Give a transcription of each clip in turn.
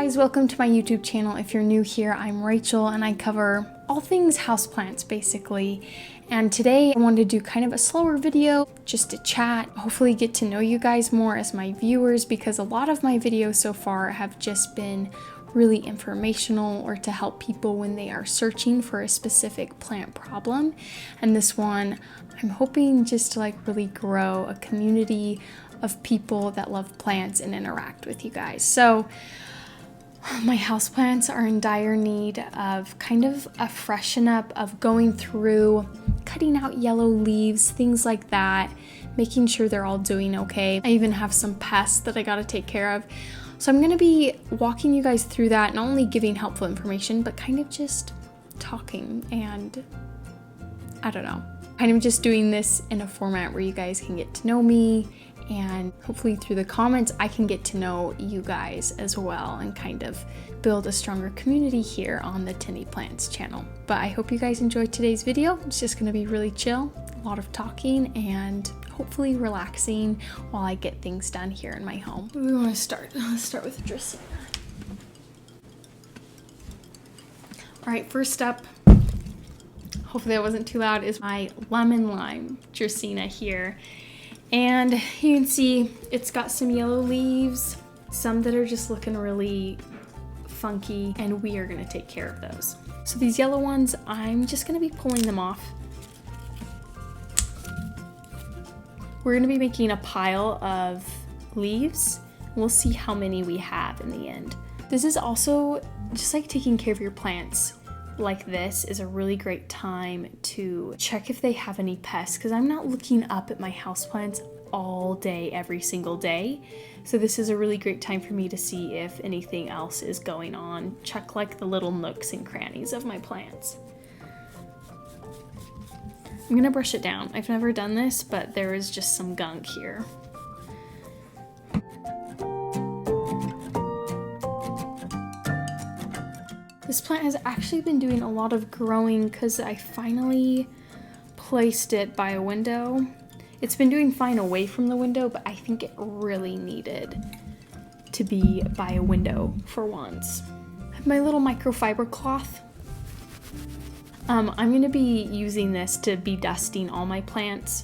guys, welcome to my YouTube channel. If you're new here, I'm Rachel and I cover all things houseplants basically. And today I wanted to do kind of a slower video just to chat, hopefully get to know you guys more as my viewers, because a lot of my videos so far have just been really informational or to help people when they are searching for a specific plant problem. And this one, I'm hoping just to really grow a community of people that love plants and interact with you guys. So my houseplants are in dire need of kind of a freshen up, of going through, cutting out yellow leaves, things like that, making sure they're all doing okay. I even have some pests that I gotta take care of. So I'm gonna be walking you guys through that, not only giving helpful information, but kind of just talking and I don't know, kind of just doing this in a format where you guys can get to know me, and hopefully through the comments I can get to know you guys as well and kind of build a stronger community here on the Tinny Plants channel. But I hope you guys enjoyed today's video. It's just gonna be really chill, a lot of talking and hopefully relaxing while I get things done here in my home. Where do we want to start? Let's start with Dracaena. All right, first up, hopefully that wasn't too loud, is my lemon lime Dracaena here. And you can see it's got some yellow leaves, some that are just looking really funky, and we are gonna take care of those. So these yellow ones, I'm just gonna be pulling them off. We're gonna be making a pile of leaves. We'll see how many we have in the end. This is also just like taking care of your plants. Like this is a really great time to check if they have any pests, because I'm not looking up at my houseplants all day, every single day. So this is a really great time for me to see if anything else is going on. Check like the little nooks and crannies of my plants. I'm gonna brush it down. I've never done this, but there is just some gunk here. This plant has actually been doing a lot of growing because I finally placed it by a window. It's been doing fine away from the window, but I think it really needed to be by a window for once. I have my little microfiber cloth. I'm going to be using this to be dusting all my plants.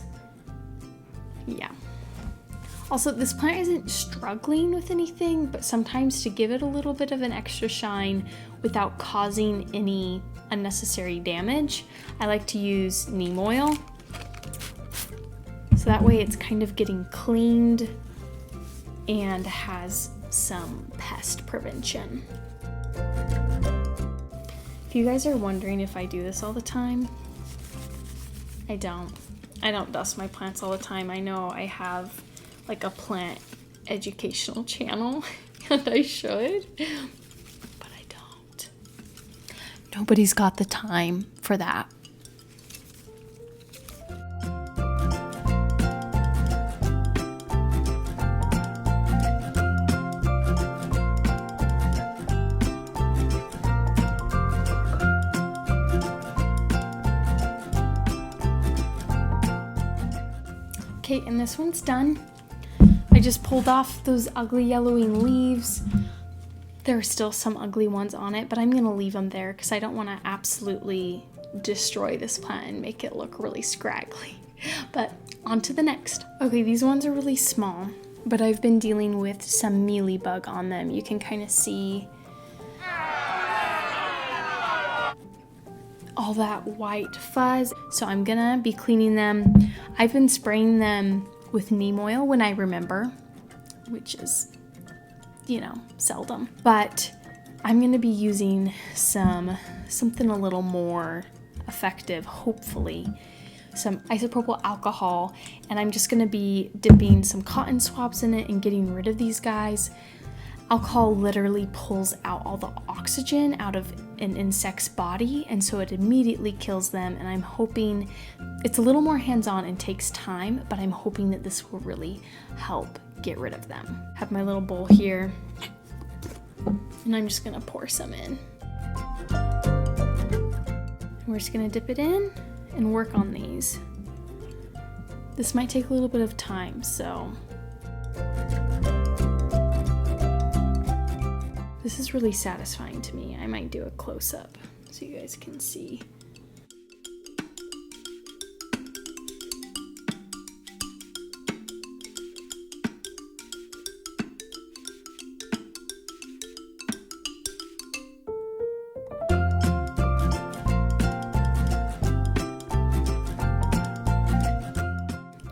Yeah. Also, this plant isn't struggling with anything, but sometimes to give it a little bit of an extra shine without causing any unnecessary damage, I like to use neem oil. So that way it's kind of getting cleaned and has some pest prevention. If you guys are wondering if I do this all the time, I don't. I don't dust my plants all the time. I know I have like a plant educational channel and I should, but I don't. Nobody's got the time for that. Okay, and this one's done. I just pulled off those ugly yellowing leaves. There are still some ugly ones on it, but I'm gonna leave them there because I don't want to absolutely destroy this plant and make it look really scraggly. But on to the next. Okay, these ones are really small, but I've been dealing with some mealybug on them. You can kind of see all that white fuzz. So I'm gonna be cleaning them. I've been spraying them with neem oil when I remember, which is, you know, seldom. But I'm gonna be using something a little more effective, hopefully, some isopropyl alcohol, and I'm just gonna be dipping some cotton swabs in it and getting rid of these guys. Alcohol literally pulls out all the oxygen out of an insect's body, and so it immediately kills them, and I'm hoping it's a little more hands-on and takes time, but I'm hoping that this will really help get rid of them. Have my little bowl here, and I'm just gonna pour some in. And we're just gonna dip it in and work on these. This might take a little bit of time, so This is really satisfying to me. I might do a close-up so you guys can see.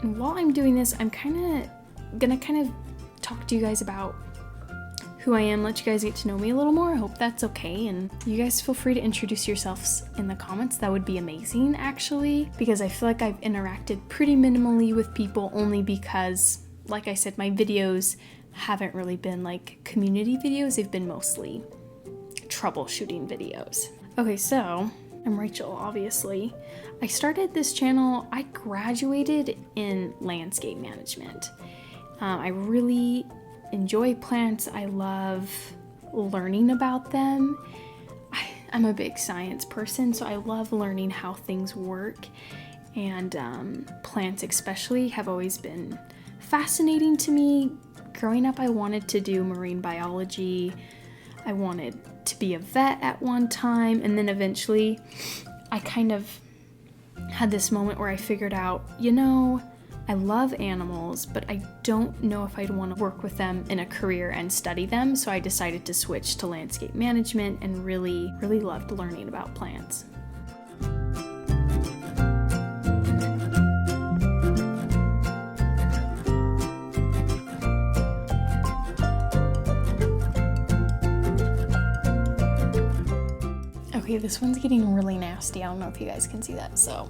And while I'm doing this, I'm gonna talk to you guys about who I am, let you guys get to know me a little more. I hope that's okay, and you guys feel free to introduce yourselves in the comments. That would be amazing, actually, because I feel like I've interacted pretty minimally with people, only because, like I said, my videos haven't really been like community videos. They've been mostly troubleshooting videos. Okay, so I'm Rachel, obviously. I started this channel, I graduated in landscape management. I really enjoy plants. I love learning about them. I'm a big science person, so I love learning how things work, and plants especially have always been fascinating to me. Growing up, I wanted to do marine biology. I wanted to be a vet at one time, and then eventually I kind of had this moment where I figured out, I love animals, but I don't know if I'd want to work with them in a career and study them, so I decided to switch to landscape management and really loved learning about plants. Okay, this one's getting really nasty. I don't know if you guys can see that, so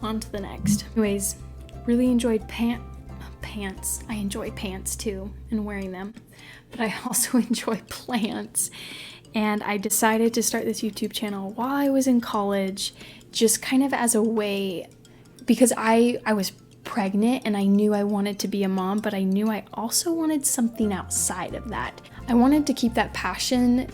on to the next. Anyways, really enjoyed pants. I enjoy pants too and wearing them, but I also enjoy plants. And I decided to start this YouTube channel while I was in college, just kind of as a way, because I was pregnant and I knew I wanted to be a mom, but I knew I also wanted something outside of that. I wanted to keep that passion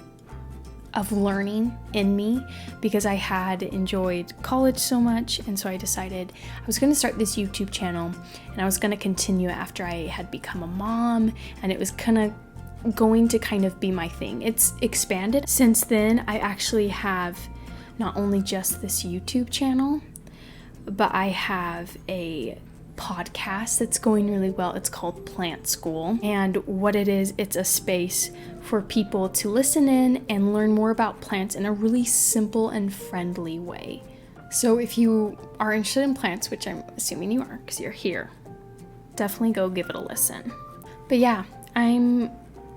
of learning in me because I had enjoyed college so much, and so I decided I was going to start this YouTube channel and I was going to continue after I had become a mom, and it was going to kind of be my thing. It's expanded since then. I actually have not only just this YouTube channel, but I have a podcast that's going really well. It's called Plant School, and what it is, it's a space for people to listen in and learn more about plants in a really simple and friendly way. So if you are interested in plants, which I'm assuming you are because you're here, definitely go give it a listen. But yeah, I'm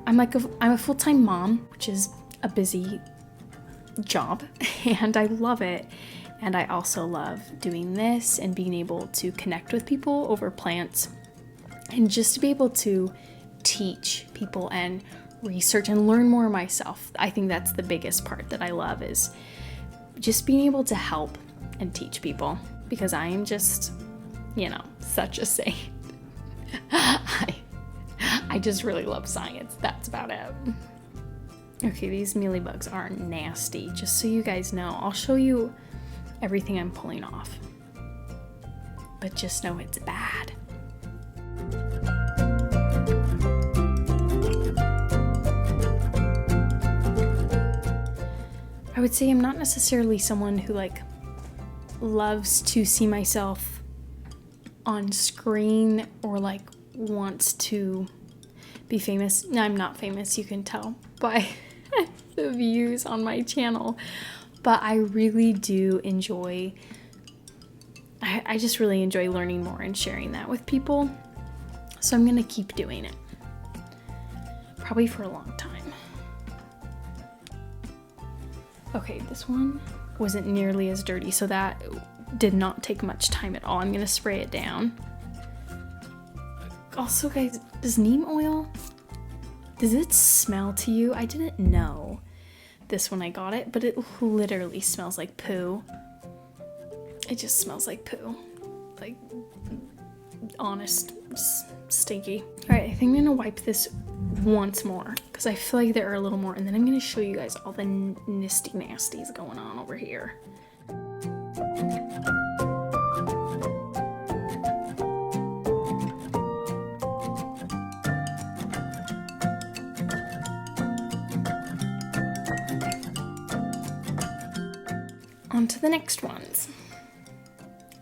a full-time mom, which is a busy job, and I love it. And I also love doing this and being able to connect with people over plants, and just to be able to teach people and research and learn more myself. I think that's the biggest part that I love, is just being able to help and teach people, because I am just, such a saint. I just really love science. That's about it. Okay, these mealybugs are nasty. Just so you guys know, I'll show you everything I'm pulling off, but just know it's bad. I would say I'm not necessarily someone who loves to see myself on screen or wants to be famous. No, I'm not famous, you can tell by the views on my channel. But I really do enjoy, I just really enjoy learning more and sharing that with people. So I'm going to keep doing it. Probably for a long time. Okay, this one wasn't nearly as dirty, so that did not take much time at all. I'm going to spray it down. Also, guys, does neem oil, does it smell to you? I didn't know this when I got it, but it literally smells like poo. It just smells like poo. Honest, stinky. Alright, I think I'm gonna wipe this once more because I feel like there are a little more, and then I'm gonna show you guys all the nisty nasties going on over here. on to the next ones.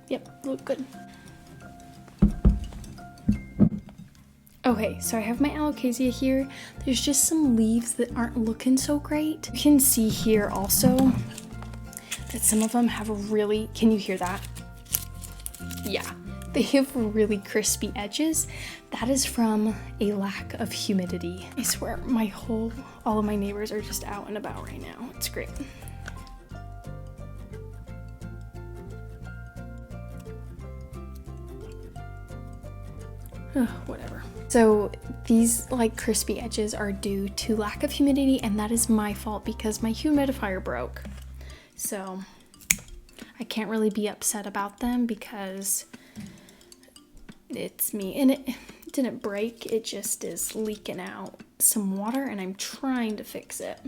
Yep, look good. Okay, so I have my Alocasia here. There's just some leaves that aren't looking so great. You can see here also that some of them have a really, can you hear that? Yeah, they have really crispy edges. That is from a lack of humidity. I swear, all of my neighbors are just out and about right now. It's great. Whatever. So these like crispy edges are due to lack of humidity, and that is my fault because my humidifier broke. So I can't really be upset about them because it's me, and it didn't break, it just is leaking out some water and I'm trying to fix it.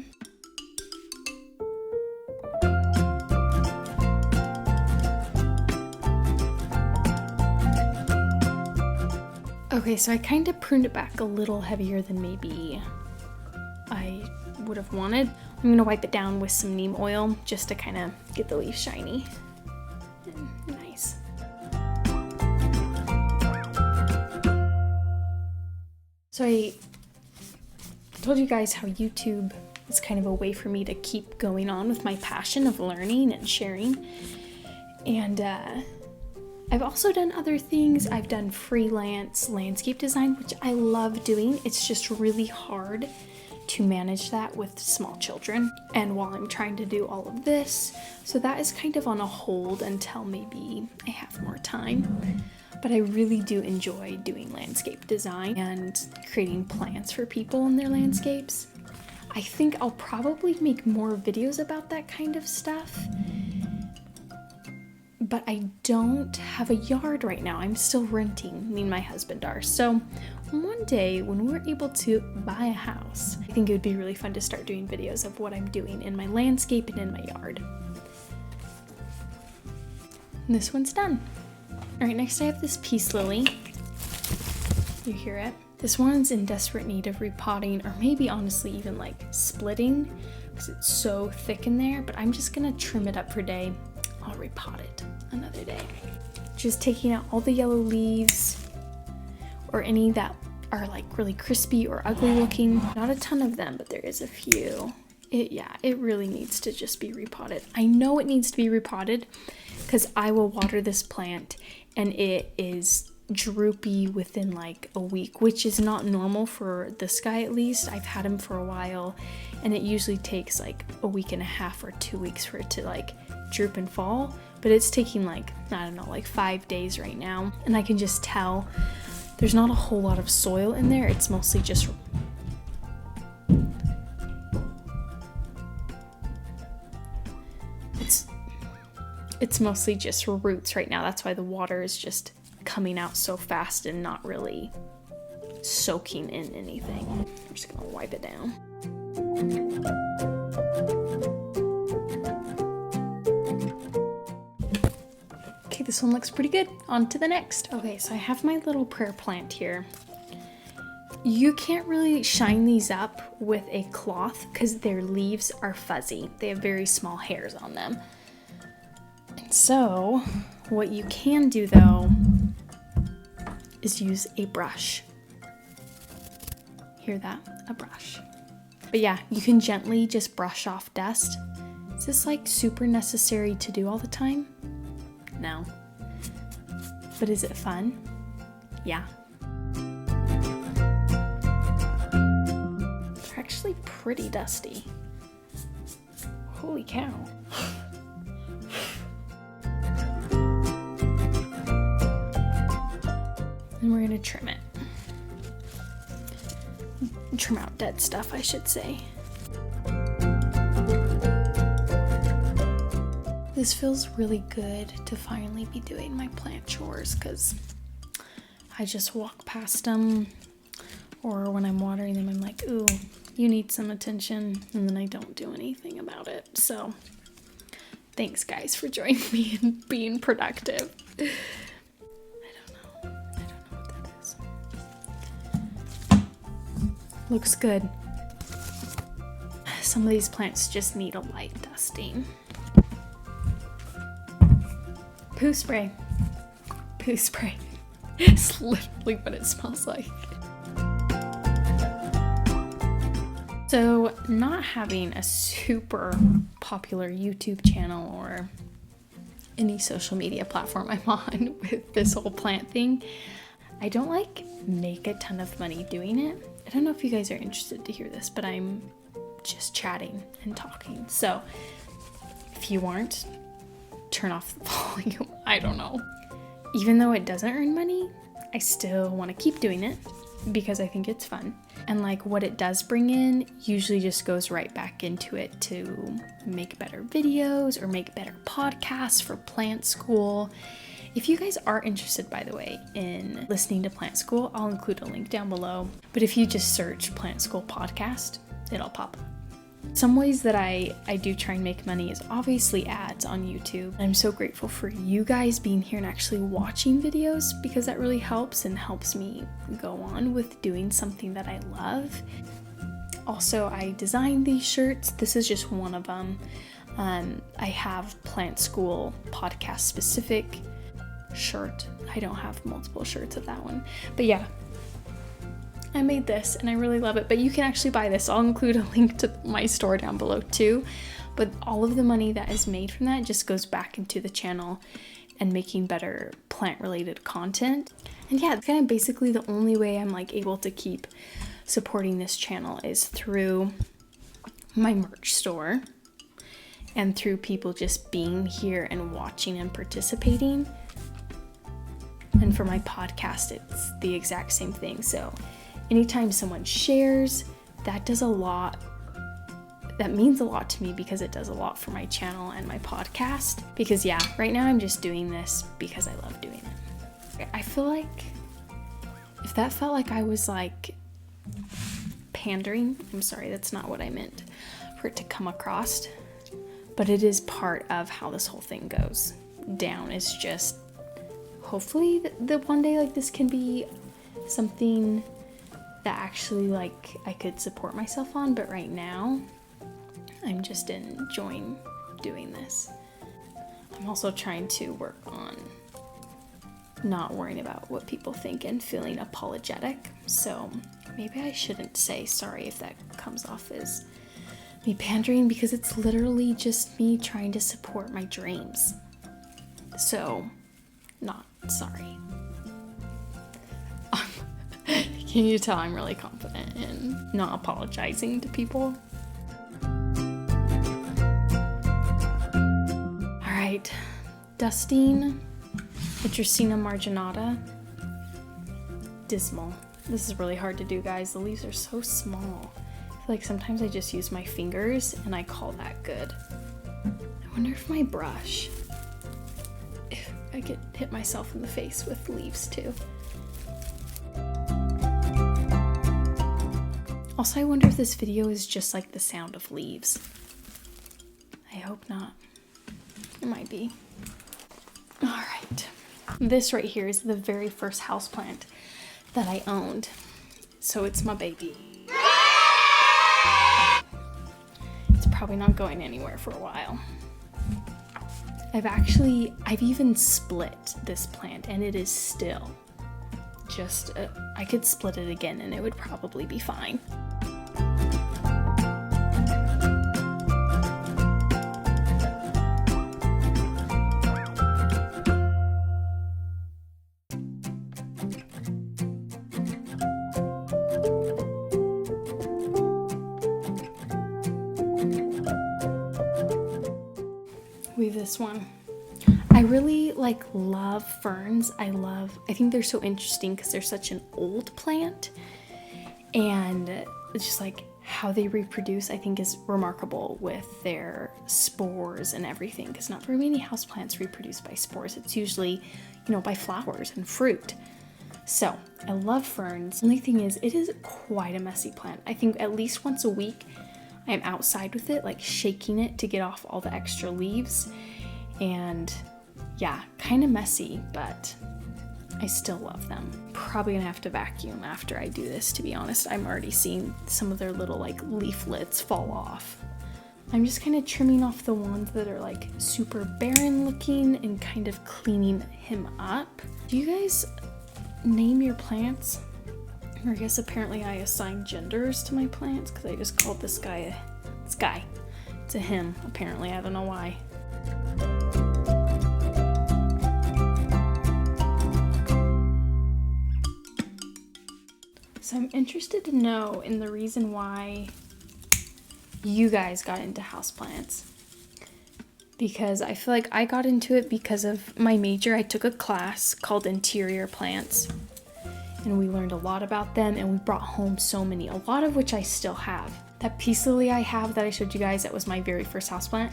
Okay, so I kind of pruned it back a little heavier than maybe I would have wanted. I'm gonna wipe it down with some neem oil just to kind of get the leaves shiny and nice. So I told you guys how YouTube is kind of a way for me to keep going on with my passion of learning and sharing. And I've also done other things. I've done freelance landscape design, which I love doing. It's just really hard to manage that with small children and while I'm trying to do all of this. So that is kind of on a hold until maybe I have more time. But I really do enjoy doing landscape design and creating plants for people in their landscapes. I think I'll probably make more videos about that kind of stuff. But I don't have a yard right now. I'm still renting, me and my husband are. So one day when we're able to buy a house, I think it would be really fun to start doing videos of what I'm doing in my landscape and in my yard. And this one's done. All right, next I have this peace lily. You hear it? This one's in desperate need of repotting, or maybe honestly even like splitting because it's so thick in there, but I'm just gonna trim it up for day. I'll repot it another day. Just taking out all the yellow leaves or any that are like really crispy or ugly looking. Not a ton of them, but there is a few. It really needs to just be repotted. I know it needs to be repotted because I will water this plant and it is droopy within like a week, which is not normal for this guy at least. I've had him for a while and it usually takes like a week and a half or 2 weeks for it to like droop and fall, but it's taking like, I don't know, like 5 days right now, and I can just tell there's not a whole lot of soil in there. It's mostly just it's mostly just roots right now. That's why the water is just coming out so fast and not really soaking in anything. I'm just gonna wipe it down. Okay, this one looks pretty good. On to the next. Okay, so I have my little prayer plant here. You can't really shine these up with a cloth because their leaves are fuzzy. They have very small hairs on them. And so what you can do though is use a brush. Hear that? A brush. But yeah, you can gently just brush off dust. Is this like super necessary to do all the time? No. But is it fun? Yeah. They're actually pretty dusty. Holy cow. And we're gonna trim it. Trim out dead stuff, I should say. This feels really good to finally be doing my plant chores because I just walk past them, or when I'm watering them I'm like, ooh, you need some attention, and then I don't do anything about it. So thanks guys for joining me in being productive. I don't know what that is. Looks good. Some of these plants just need a light dusting. Poo spray. Poo spray. It's literally what it smells like. So, not having a super popular YouTube channel or any social media platform I'm on with this whole plant thing, I don't like make a ton of money doing it. I don't know if you guys are interested to hear this, but I'm just chatting and talking. So if you aren't, turn off the volume. I don't know. Even though it doesn't earn money, I still want to keep doing it because I think it's fun. And like what it does bring in usually just goes right back into it to make better videos or make better podcasts for plant school. If you guys are interested, by the way, in listening to Plant School, I'll include a link down below. But if you just search Plant School podcast, it'll pop up. Some ways that I do try and make money is obviously ads on YouTube. I'm so grateful for you guys being here and actually watching videos because that really helps and helps me go on with doing something that I love. Also, I designed these shirts. This is just one of them. I have Plant School podcast specific shirt. I don't have multiple shirts of that one. But yeah, I made this and I really love it, but you can actually buy this. I'll include a link to my store down below too, but all of the money that is made from that just goes back into the channel and making better plant related content. And yeah, kind of basically the only way I'm like able to keep supporting this channel is through my merch store and through people just being here and watching and participating. And for my podcast, it's the exact same thing. So anytime someone shares, that does a lot. That means a lot to me because it does a lot for my channel and my podcast. Because yeah, right now I'm just doing this because I love doing it. I feel like if that felt like I was like pandering, I'm sorry, that's not what I meant for it to come across. But it is part of how this whole thing goes down. It's just hopefully the one day like this can be something that actually like I could support myself on, but right now I'm just enjoying doing this. I'm also trying to work on not worrying about what people think and feeling apologetic. So maybe I shouldn't say sorry if that comes off as me pandering because it's literally just me trying to support my dreams. So not sorry. Can you tell I'm really confident in not apologizing to people? All right, dusting the Dracaena marginata. Dismal. This is really hard to do, guys. The leaves are so small. I feel like sometimes I just use my fingers and I call that good. I wonder if my brush, if I could hit myself in the face with leaves too. Also, I wonder if this video is just like the sound of leaves. I hope not. It might be. All right. This right here is the very first houseplant that I owned. So it's my baby. It's probably not going anywhere for a while. I've even split this plant and it is still just, I could split it again and it would probably be fine. Weave this one. I really love ferns. I think they're so interesting because they're such an old plant, and it's just like how they reproduce I think is remarkable with their spores and everything, because not very many houseplants reproduce by spores. It's usually, by flowers and fruit. So I love ferns. The only thing is it is quite a messy plant. I think at least once a week I'm outside with it, like shaking it to get off all the extra leaves. And yeah, kind of messy, but I still love them. Probably gonna have to vacuum after I do this, to be honest. I'm already seeing some of their little leaflets fall off. I'm just kind of trimming off the ones that are like super barren looking and kind of cleaning him up. Do you guys name your plants? Or I guess apparently I assign genders to my plants because I just called this guy it's a him apparently. I don't know why. So I'm interested to know in the reason why you guys got into houseplants, because I feel like I got into it because of my major. I took a class called Interior Plants and we learned a lot about them, and we brought home so many, a lot of which I still have. That peace lily I have that I showed you guys, that was my very first houseplant.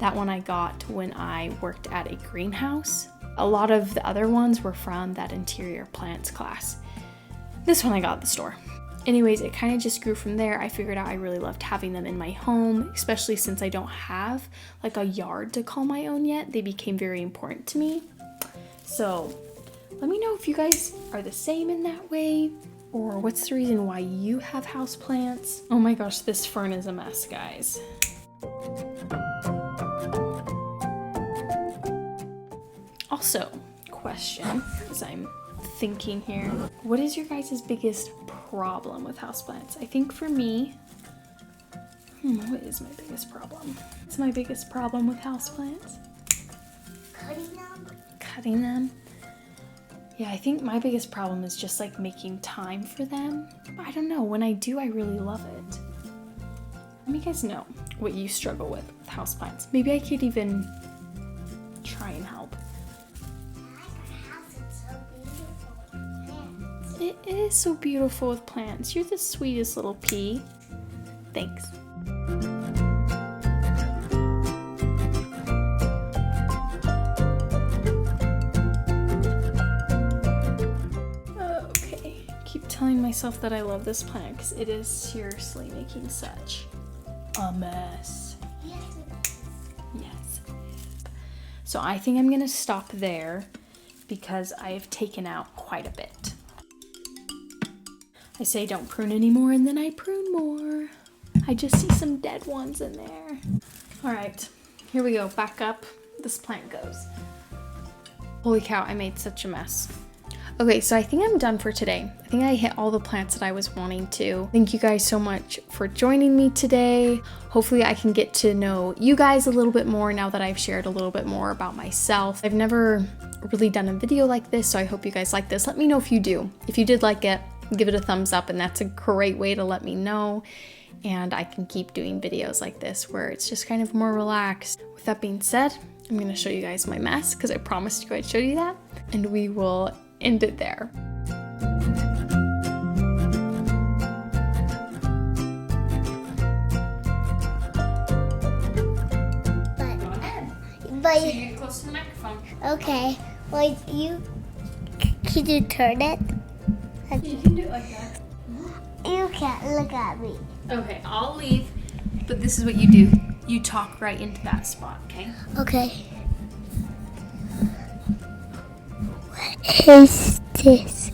That one I got when I worked at a greenhouse. A lot of the other ones were from that Interior Plants class. This one I got at the store. Anyways, it kind of just grew from there. I figured out I really loved having them in my home, especially since I don't have like a yard to call my own yet. They became very important to me. So let me know if you guys are the same in that way, or what's the reason why you have houseplants. Oh my gosh, this fern is a mess, guys. Also, question, as I'm thinking here, what is your guys' biggest problem with houseplants? I think for me, what is my biggest problem? What's my biggest problem with houseplants? Cutting them? Yeah, I think my biggest problem is just like making time for them. I don't know, when I do, I really love it. Let me guys know what you struggle with houseplants. Maybe I could even try and help. It is so beautiful with plants. You're the sweetest little pea. Thanks. Okay, keep telling myself that I love this plant because it is seriously making such a mess. Yes, it is. Yes, it is. So I think I'm gonna stop there because I have taken out quite a bit. I say don't prune anymore, and then I prune more. I just see some dead ones in there. All right, here we go. Back up. This plant goes. Holy cow, I made such a mess. Okay, so I think I'm done for today. I think I hit all the plants that I was wanting to. Thank you guys so much for joining me today. Hopefully I can get to know you guys a little bit more now that I've shared a little bit more about myself. I've never really done a video like this, so I hope you guys like this. Let me know if you do. If you did like it, give it a thumbs up, and that's a great way to let me know. And I can keep doing videos like this where it's just kind of more relaxed. With that being said, I'm gonna show you guys my mess because I promised you I'd show you that, and we will end it there. But So you get close to the microphone. okay, well, can you turn it? You can do it like that. You can't look at me. Okay, I'll leave, but this is what you do. You talk right into that spot, okay? Okay. What is this?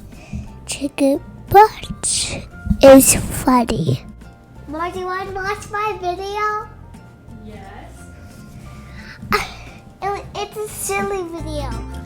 Chicken butt is funny. Mom, do you want to watch my video? Yes. It's a silly video.